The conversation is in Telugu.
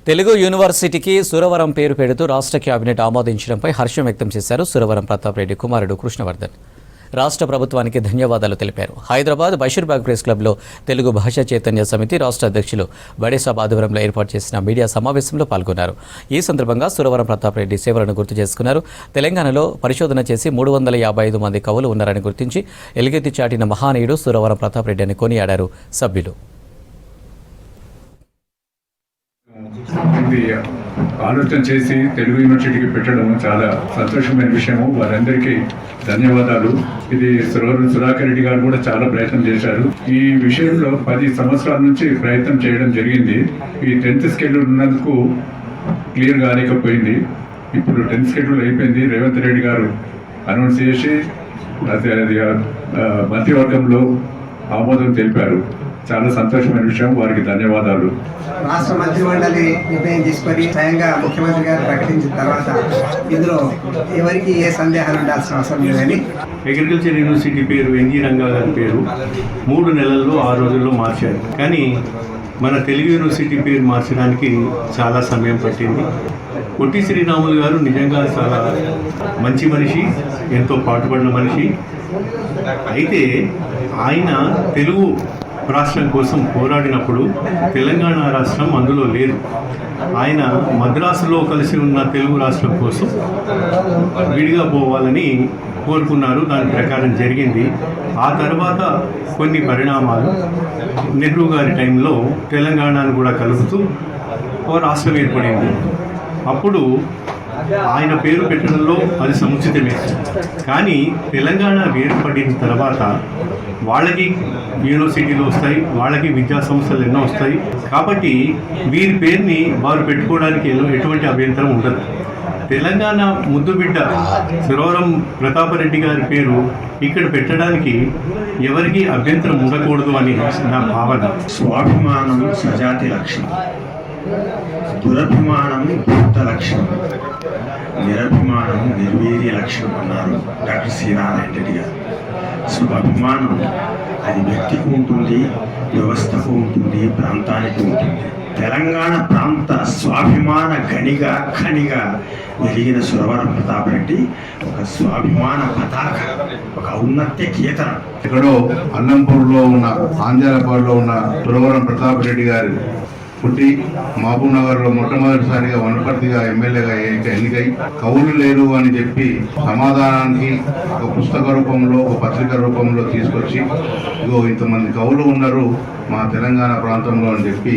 తెలుగు యూనివర్సిటీకి సురవరం పేరు పెడుతూ రాష్ట్ర కేబినెట్ ఆమోదించడంపై హర్షం వ్యక్తం చేశారు సురవరం ప్రతాప్ రెడ్డి కుమారుడు కృష్ణవర్ధన్. రాష్ట్ర ప్రభుత్వానికి ధన్యవాదాలు తెలిపారు. హైదరాబాద్ బషీర్బాగ్ ప్రెస్ క్లబ్లో తెలుగు భాషా చైతన్య సమితి రాష్ట్ర అధ్యక్షులు బడేసాబ్ ఆధ్వర్యంలో ఏర్పాటు చేసిన మీడియా సమావేశంలో పాల్గొన్నారు. ఈ సందర్భంగా సురవరం ప్రతాప్ రెడ్డి సేవలను గుర్తు చేసుకున్నారు. తెలంగాణలో పరిశోధన చేసి 355 మంది కవులు ఉన్నారని గుర్తించి ఎలుగెత్తి చాటిన మహానీయుడు సురవరం ప్రతాప్ రెడ్డి అని కొనియాడారు సభ్యులు. ఆలోచన చేసి తెలుగు యూనివర్సిటీకి పెట్టడం చాలా సంతోషమైన విషయము. వారందరికీ ధన్యవాదాలు. ఇది సుధాకర్ రెడ్డి గారు కూడా చాలా ప్రయత్నం చేశారు. ఈ విషయంలో 10 సంవత్సరాల నుంచి ప్రయత్నం చేయడం జరిగింది. ఈ 10th షెడ్యూల్ ఉన్నందుకు క్లియర్ కాలేకపోయింది. ఇప్పుడు 10th షెడ్యూల్ అయిపోయింది. రేవంత్ రెడ్డి గారు అనౌన్స్ చేసి మంత్రివర్గంలో ఆమోదం తెలిపారు. చాలా సంతోషమైన విషయం. వారికి ధన్యవాదాలు. రాష్ట్ర మంత్రిమండలి నిర్ణయం తీసుకొని స్వయంగా ముఖ్యమంత్రి గారు ప్రకటించిన తర్వాత ఇందులో ఎవరికి ఏ సందేహాలు ఉండాల్సిన అవసరం లేదని అగ్రికల్చర్ యూనివర్సిటీ పేరు ఎన్జి రంగా గారి పేరు 3 నెలల్లో 6 రోజుల్లో మార్చారు. కానీ మన తెలుగు యూనివర్సిటీ పేరు మార్చడానికి చాలా సమయం పట్టింది. పొట్టి శ్రీరాములు గారు నిజంగా చాలా మంచి మనిషి, ఎంతో పాటుపడిన మనిషి. అయితే ఆయన తెలుగు రాష్ట్రం కోసం పోరాడినప్పుడు తెలంగాణ రాష్ట్రం అందులో లేదు. ఆయన మద్రాసులో కలిసి ఉన్న తెలుగు రాష్ట్రం కోసం విడిగా పోవాలని కోరుకున్నారు. దాని ప్రకారం జరిగింది. ఆ తర్వాత కొన్ని పరిణామాలు నెహ్రూ గారి టైంలో తెలంగాణను కూడా కలుపుతూ ఓ రాష్ట్రం ఏర్పడింది. అప్పుడు ఆయన పేరు పెట్టడంలో అది సముచితమే. కానీ తెలంగాణ ఏర్పడిన తర్వాత వాళ్ళకి యూనివర్సిటీలు వస్తాయి, వాళ్ళకి విద్యా సంస్థలు ఎన్నో వస్తాయి. కాబట్టి వీరి పేరుని వారు పెట్టుకోవడానికి ఎటువంటి అభ్యంతరం ఉండదు. తెలంగాణ ముద్దుబిడ్డ సురవరం ప్రతాపరెడ్డి గారి పేరు ఇక్కడ పెట్టడానికి ఎవరికి అభ్యంతరం ఉండకూడదు అని నా భావన. స్వాభిమానం సజాతి లక్షణం, దురభిమానం భూత లక్షణం, నిరభిమానం నిర్వీర్య లక్షణం అన్నారు డాక్టర్ సి నారాయణ రెడ్డి గారు. స్వాభిమానం అది వ్యక్తికి ఉంటుంది, వ్యవస్థకు ఉంటుంది, ప్రాంతానికి ఉంటుంది. తెలంగాణ ప్రాంత స్వాభిమాన ఖనిగా వెలిగిన సురవరం ప్రతాప్ రెడ్డి ఒక స్వాభిమాన పతాక, ఒక ఔన్నత్య కీర్తన. ఎక్కడో అల్లంపూర్లో ఉన్న ఆంజాలపాడులో ఉన్న సురవరం ప్రతాప్ రెడ్డి గారు పుట్టి మహబూబ్ నగర్లో మొట్టమొదటిసారిగా వనపర్తిగా ఎమ్మెల్యేగా ఎన్నికై కవులు లేరు అని చెప్పి సమాధానానికి ఒక పుస్తక రూపంలో, ఒక పత్రిక రూపంలో తీసుకొచ్చి ఇగో ఇంతమంది కవులు ఉన్నారు మా తెలంగాణ ప్రాంతంలో అని చెప్పి